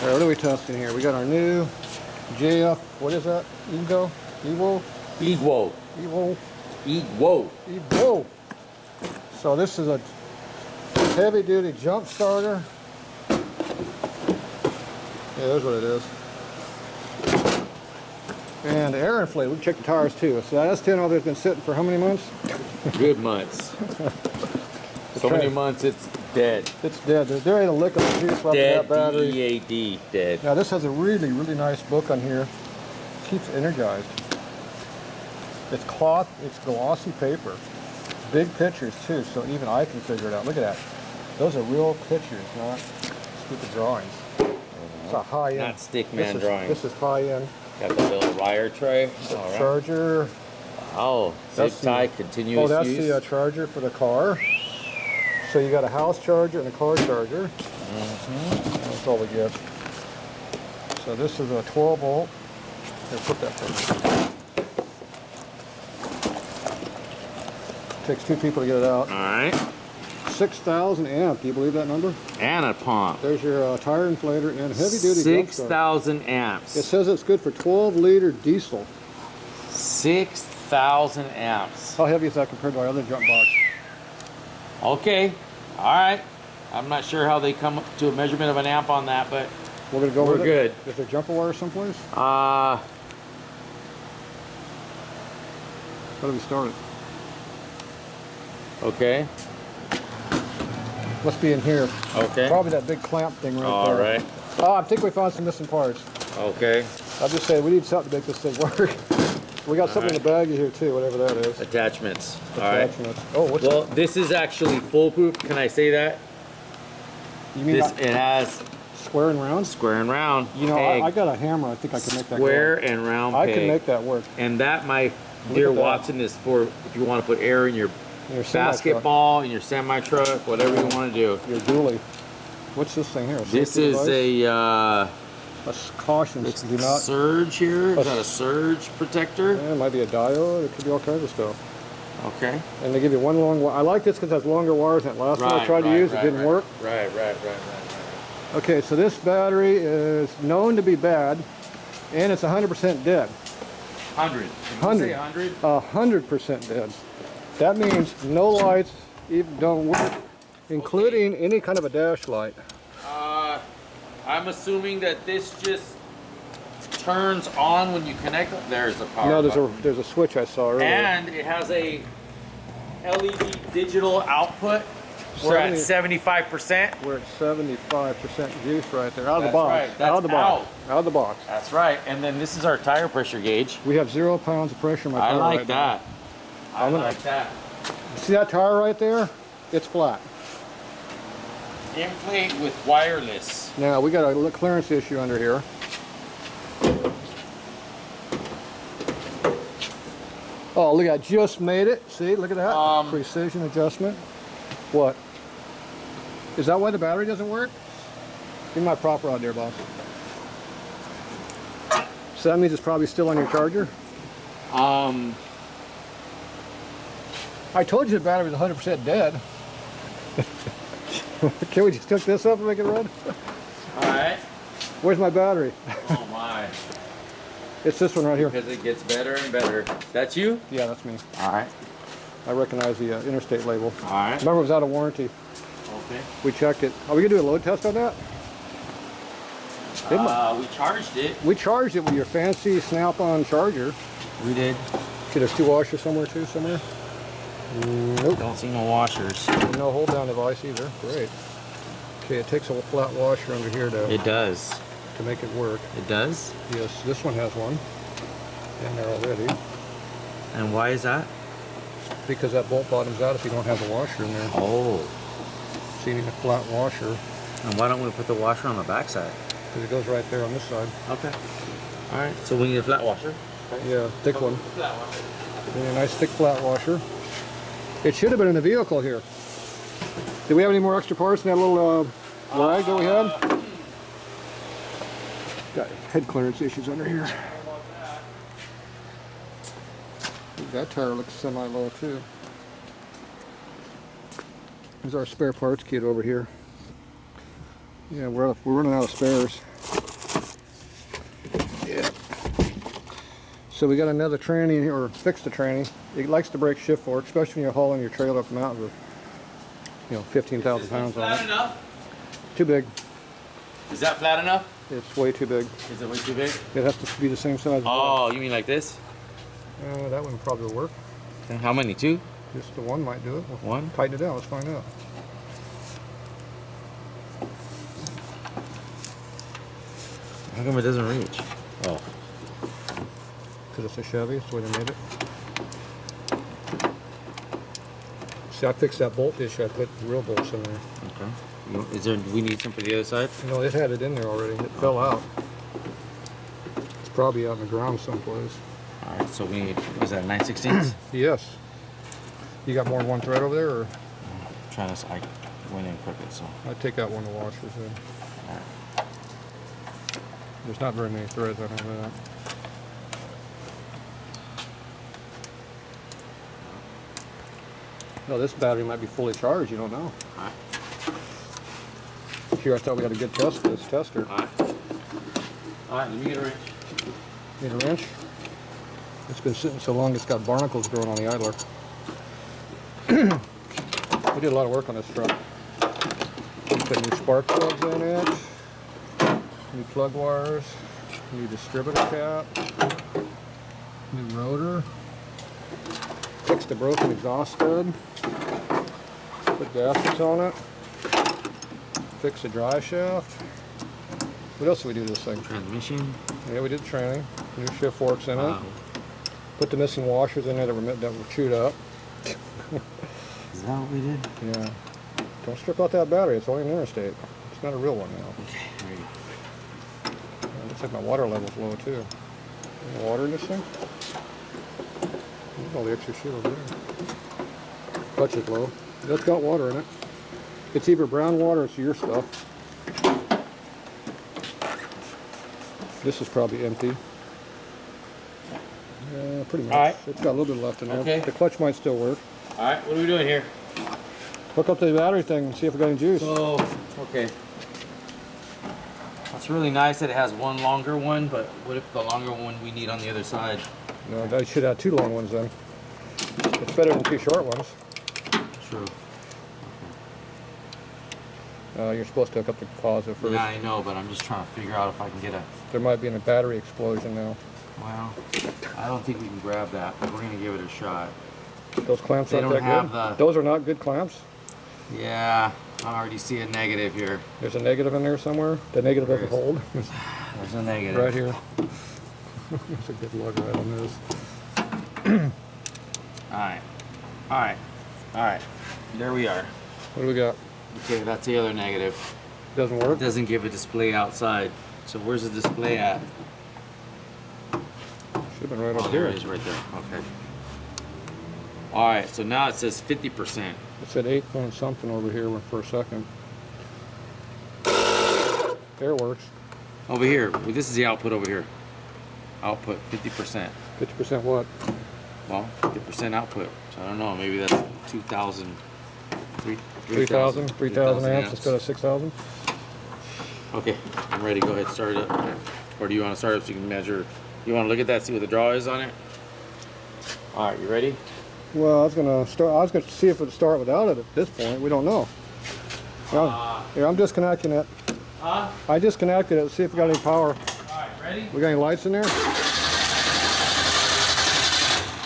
All right, what are we testing here? We got our new JF, what is that? EGWO? EGWO. So this is a heavy duty jump starter. Yeah, there's what it is. And air inflate, we can check the tires too. So that S10 over there's been sitting for how many months? Good months. So many months it's dead. It's dead. There ain't a lick of the juice left in that battery. D-E-A-D, dead. Now this has a really, really nice book on here. Keeps energized. It's cloth, it's glossy paper. Big pictures too, so even I can figure it out. Look at that. Those are real pictures, not stupid drawings. It's a high-end. Not stickman drawing. This is high-end. Got the little wire tray. Right. Charger. Oh, zip tie, continuous use. Oh, that's the charger for the car. So you got a house charger and a car charger. That's all we get. So this is a 12 volt. Here, put that for me. Takes two people to get it out. All right. 6,000 amp. Do you believe that number? And a pump. There's your tire inflator and heavy duty. 6,000 amps. It says it's good for 12-liter diesel. 6,000 amps. How heavy is that compared to our other jump box? Okay. All right. I'm not sure how they come up to a measurement of an amp on that, but we're gonna go. We're good. Is there jumper wire someplace? How do we start it? Okay. Must be in here. Okay. Probably that big clamp thing right there. All right. Oh, I think we found some missing parts. Okay. I'll just say we need something to make this thing work. We got something in the baggie here too, whatever that is. Attachments. Attachments. All right. Oh, what's well, this is actually foolproof. Can I say that? You mean it has square and round? Square and round. You know, I got a hammer. I think I can make that square work. and round I peg. can make that work. And that, my dear Watson, is for if you want to put air in your basketball, in your semi-truck, whatever you want to do. Your dually. What's this thing here? This is a caution. It's do not surge here. Is that a surge protector? Yeah, it might be a diode. It could be all kinds of stuff. Okay. And they give you one long wire. I like this because it has longer wires than that. Last one I tried to use, it didn't work. Right. Okay, so this battery is known to be bad, and it's 100% dead. 100. 100% dead. That means no lights even don't work, including any kind of a dash light. I'm assuming that this just turns on when you connect it. There's a power. No, there's a switch I saw earlier. And it has a LED digital output. We're at 75%. We're at 75% juice right there. Out of the box. Right. That's out of the box. Out of the box. That's right. And then this is our tire pressure gauge. We have 0 pounds of pressure in my tire. I like right that. Now. I like that. See that tire right there? It's flat. Inflate with wireless. Now we got a clearance issue under here. Oh, look, I just made it. See, look at that. Precision adjustment. What? Is that why the battery doesn't work? Give me my prop rod there, boss. So that means it's probably still on your charger? I told you the battery was 100% dead. Can we just hook this up and make it run? Alright. Where's my battery? Oh my. It's this one right here. Because it gets better and better. That's you? Yeah, that's me. Alright. I recognize the interstate label. Alright. Remember, it was out of warranty. Okay. We checked it. Are we going to do a load test on that? We charged it. We charged it with your fancy snap-on charger. We did. Okay, there's 2 washers somewhere too, somewhere? Nope. Don't see no washers. No hold-down device either. Great. Okay, it takes a flat washer under here to make it work. It does? Yes, this one has one in there already. And why is that? Because that bolt bottoms out if you don't have the washer in there. Oh. So you need a flat washer. And why don't we put the washer on the back side? Because it goes right there on this side. Okay. All right, so we need a flat washer? Okay. Yeah, thick one. Flat washer. Yeah, a nice thick flat washer. It should have been in the vehicle here. Do we have any more extra parts in that little rag that we had? Got head clearance issues under here. That tire looks semi-low too. There's our spare parts kit over here. Yeah, we're running out of spares. So we got another tranny here, or fixed a tranny. It likes to break shift fork, especially when you're hauling your trailer up the mountain with, 15,000 pounds on it. Flat enough? Too big. Is that flat enough? It's way too big. Is it way too big? It has to be the same size. Oh, you mean like this? That one probably will work. And how many? 2? Just the one might do it. We'll One? tighten it down. Let's find out. How come it doesn't reach? Oh. Because it's a Chevy. That's the way they made it. See, I fixed that bolt issue. I put real bolts in there. Okay. Is there? We need some for the other side. No, it had it in there already. It fell out. It's probably out in the ground someplace. All right. So we need. Was that a 9/16? Yes. You got more than one thread over there, or? Trying to. I went in crooked, so. I'd take out one of the washers then. All right. There's not very many threads. I know that. No, this battery might be fully charged. You don't know. All right. Here, I thought we had a good test for this tester. All right. All right. Let me get a wrench. Need a wrench? It's been sitting so long, it's got barnacles growing on the idler. We did a lot of work on this truck. We put new spark plugs in it, new plug wires, new distributor cap, new rotor, fixed the broken exhaust stud, put gaskets on it, fixed the drive shaft. What else did we do to this thing? Transmission. Yeah, we did the training. New shift forks in it. Wow. Put the missing washers in there that were chewed up. Is that what we did? Yeah. Don't strip out that battery. It's only an interstate. It's not a real one now. Okay. Ready. Looks like my water level's low too. Any water in this thing? Look at all the extra shit over there. Clutch is low. It's got water in it. It's either brown water or it's your stuff. This is probably empty. Yeah, pretty much. All right. It's got a little bit left in there. Okay. The clutch might still work. All right. What are we doing here? Hook up the battery thing and see if we got any juice. So, okay. It's really nice that it has one longer one, but what if the longer one we need on the other side? No, that should have 2 long ones then. It's better than 2 short ones. True. You're supposed to hook up the closet first. Yeah, I know, but I'm just trying to figure out if I can get a... There might be a battery explosion now. Well, I don't think we can grab that, but we're going to give it a shot. Those clamps They aren't don't that have good. the- Those are not good clamps. Yeah, I already see a negative here. There's a negative in there somewhere. The negative doesn't There hold. There's a negative. Right here. That's a good lug right on this. Alright. Alright. Alright. There we are. What do we got? Okay, that's the other negative. Doesn't work? It doesn't give a display outside. So where's the display at? Should have been right Oh, up there here. it is, right there. Okay. Alright, so now it says 50%. It said 8 point something over here for a second. There works. Over here. Well, this is the output over here. Output 50%. 50% what? Well, 50% output. So I don't know. Maybe that's 2,000. 3,000 amps instead of 6,000? Okay, I'm ready. Go ahead, start it up. Or do you want to start it so you can measure? You want to look at that, see what the draw is on it? All right, you ready? Well, I was gonna see if it would start without it at this point. We don't know. Well, here, I'm disconnecting it. I disconnected it. See if we got any power. All right, ready? We got any lights in there?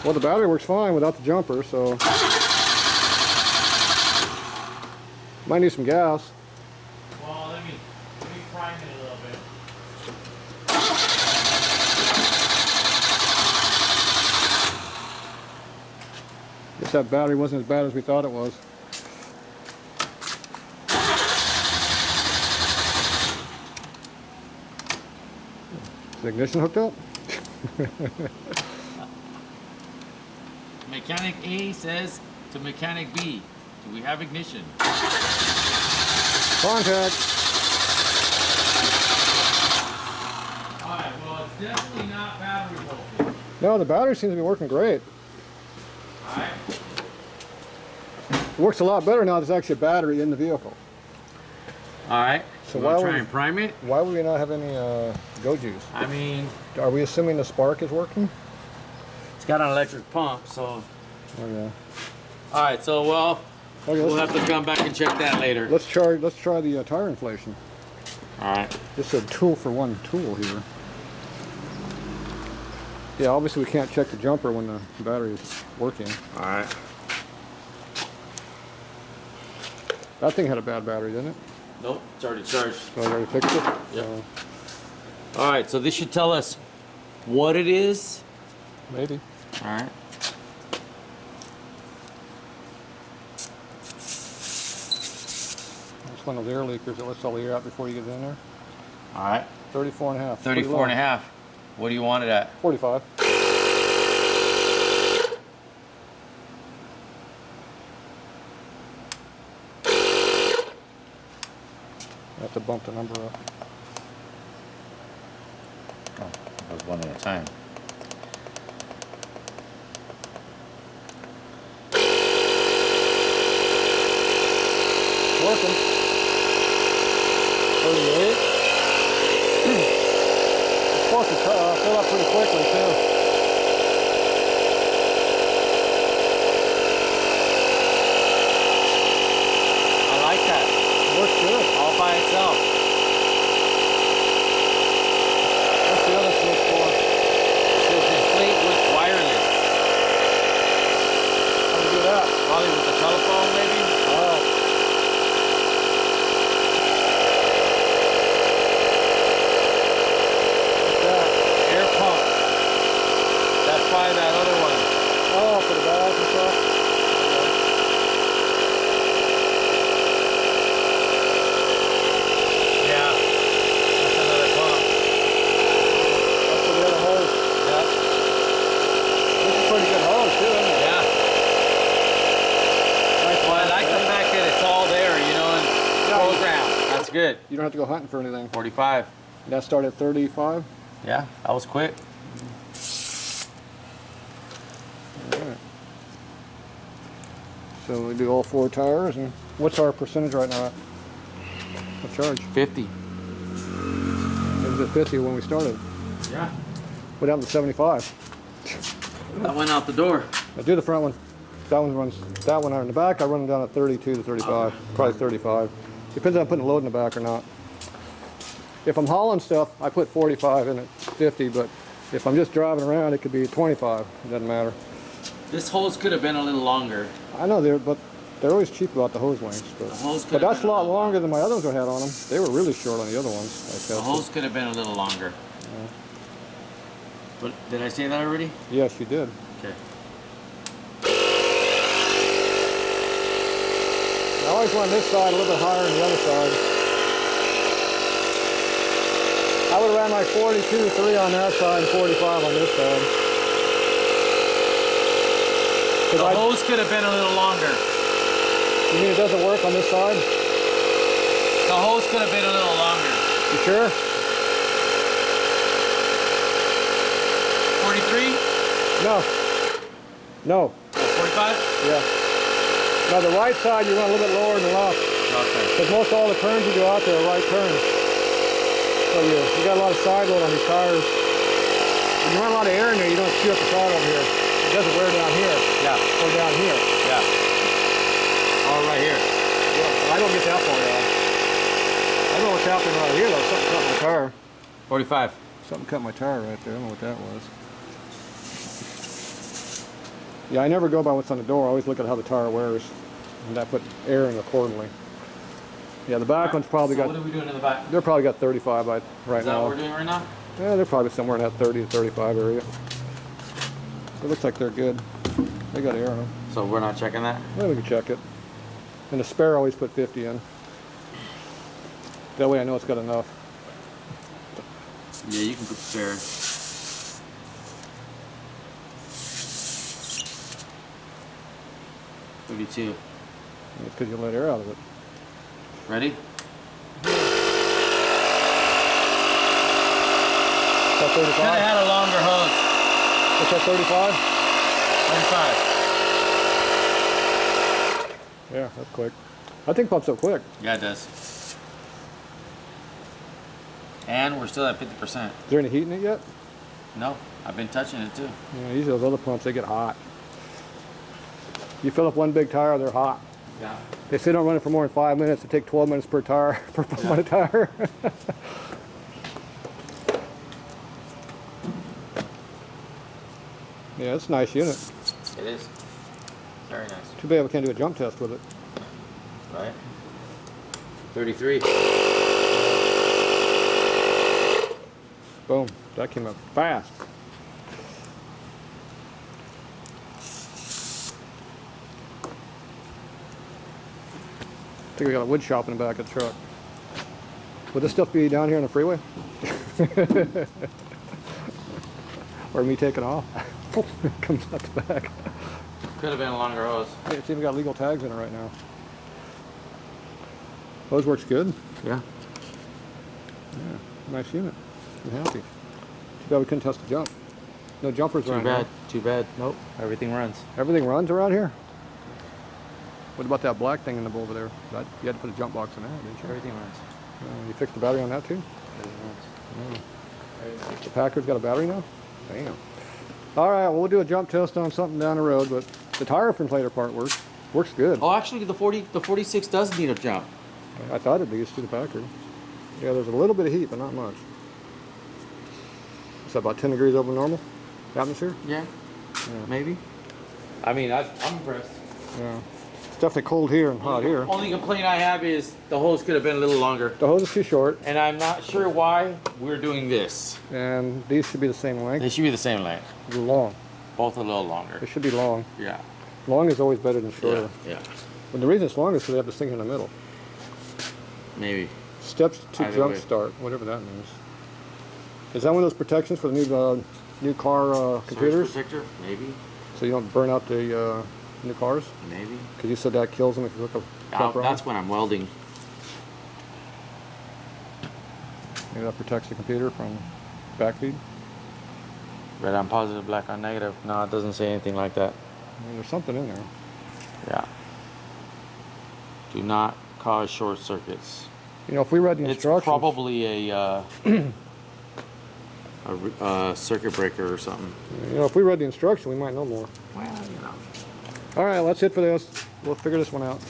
Well, the battery works fine without the jumper, so might need some gas. Well, let me prime it a little bit. Guess that battery wasn't as bad as we thought it was. Is the ignition hooked up? Mechanic A says to mechanic B, do we have ignition? Contact. All right, well, it's definitely not battery voltage. No, the battery seems to be working great. All right. It works a lot better now there's actually a battery in the vehicle. All right. So You why want to would- try and prime it? Why would we not have any go juice? I mean, Are we assuming the spark is working? It's got an electric pump, so. Oh yeah. All right, so well, Okay, we'll have to come back and check that later. Let's try the tire inflation. All right. This is a tool for one tool here. Yeah, obviously we can't check the jumper when the battery is working. All right. That thing had a bad battery, didn't it? Nope, it's already charged. So I already fixed it? Yep. All right, so this should tell us what it is. Maybe. All right. It's one of those air leakers that lets all the air out before you get in there. All right. 34 and a half. 34 and a half. What do you want it at? 45. I have to bump the number up. Oh, that was one at a time. Working. 38. It's supposed to fill up pretty quickly too. I like that. It works good. All by itself. What's the other switch for? It says inflate with wireless. How do you do that? Probably with the telephone, maybe? Oh. Air pump. That's probably that other one. Oh, for the valves and stuff? Yeah. That's another pump. That's for the other hose. Yep. This is a pretty good hose too, isn't it? Yeah. Nice Well, I like the fact that it's all there, you know, and Yeah. program. That's good. You don't have to go hunting for anything. 45. That started at 35? Yeah, that was quick. Alright. So we do all 4 tires, and what's our percentage right now at? What charge? 50. It was at 50 when we started. Yeah. Went down to 75. That went out the door. I do the front one. That one runs, that one in the back, I run them down at 32 to 35. Probably 35. Depends on putting a load in the back or not. If I'm hauling stuff, I put 45 in at 50, but if I'm just driving around, it could be 25. It doesn't matter. This hose could have been a little longer. I know but they're always cheap about the hose lengths. But, The hose could but have that's a been lot little longer than my other ones I had on them. They were really short on the other ones. I The tested. hose could have been a little longer. But did I say that already? Yes, you did. Okay. I always run this side a little bit higher than the other side. I would have ran like 42.3 on that side and 45 on this side. The hose could have been a little longer. You mean it doesn't work on this side? The hose could have been a little longer. You sure? 43? No. No. 45? Yeah. Now the right side you run a little bit lower than the left. Okay. Because most all the turns you do out there are right turns. So you got a lot of side load on these tires. When you run a lot of air in there, you don't chew up the tire over here. It doesn't wear down here. Yeah. Or down here. Yeah. Oh, right here. Yeah, I don't get that far out. I don't know what's happening right here though. Something cut my tire. 45. Something cut my tire right there. I don't know what that was. Yeah, I never go by what's on the door. I always look at how the tire wears. And I put air in accordingly. Yeah, the back one's probably So got... what are we doing in the back? They're probably got 35 right Is that now. what we're doing right now? Yeah, they're probably somewhere in that 30 to 35 area. It looks like they're good. They got air in them. So we're not checking that? Well, we can check it. And the spare, I always put 50 in. That way I know it's got enough. Yeah, you can put spare. $32. It's because you let air out of it. Ready? Is that Could have 35? had a longer hose. Is that 35? 35. Yeah, that's quick. I think pumps up quick. Yeah, it does. And we're still at 50%. Is there any heat in it yet? No, I've been touching it too. Yeah, usually those other pumps, they get hot. You fill up one big tire, they're hot. Yeah. They say don't run it for more than 5 minutes. It take 12 minutes per tire, per pump on a tire. Yeah, it's a nice unit. It is. Very nice. Too bad we can't do a jump test with it. Right? 33. Boom. That came up fast. I think we got a wood shop in the back of the truck. Would this stuff be down here on the freeway? Or me taking off? Comes out the back. Could have been a longer hose. Hey, it's even got legal tags in it right now. Hose works good. Yeah. Yeah, nice unit. I'm happy. Too bad we couldn't test the jump. No jumpers around here. Too bad. Nope. Everything runs. Everything runs around here? What about that black thing in the bowl over there? You had to put a jump box in that, didn't you? Everything runs. You fixed the battery on that too? Everything runs. The Packard's got a battery now? Damn. All right, well, we'll do a jump test on something down the road, but the tire inflator part works. Works good. Oh, actually, the 46 does need a jump. I thought it'd be used to the Packard. Yeah, there's a little bit of heat, but not much. It's about 10 degrees over normal atmosphere? Yeah. Maybe. I mean, I'm impressed. Yeah. It's definitely cold here and hot here. Only complaint I have is the hose could have been a little longer. The hose is too short. And I'm not sure why we're doing this. And these should be the same length. They should be the same length. Long. Both a little longer. They should be long. Yeah. Long is always better than shorter. Yeah. But the reason it's long is because they have this thing in the middle. Maybe. Steps to Either jump way. start, whatever that means. Is that one of those protections for the new car computers? Surge protector? Maybe. So you don't burn out the new cars? Maybe. Because you said that kills them if you hook a jumper on. That's when I'm welding. Maybe that protects the computer from backfeed. Red on positive, black on negative. No, it doesn't say anything like that. I mean, there's something in there. Yeah. Do not cause short circuits. You know, if we read the It's instructions... probably a circuit breaker or something. You know, if we read the instruction, we might know more. Well, you know. All right, that's it for this. We'll figure this one out.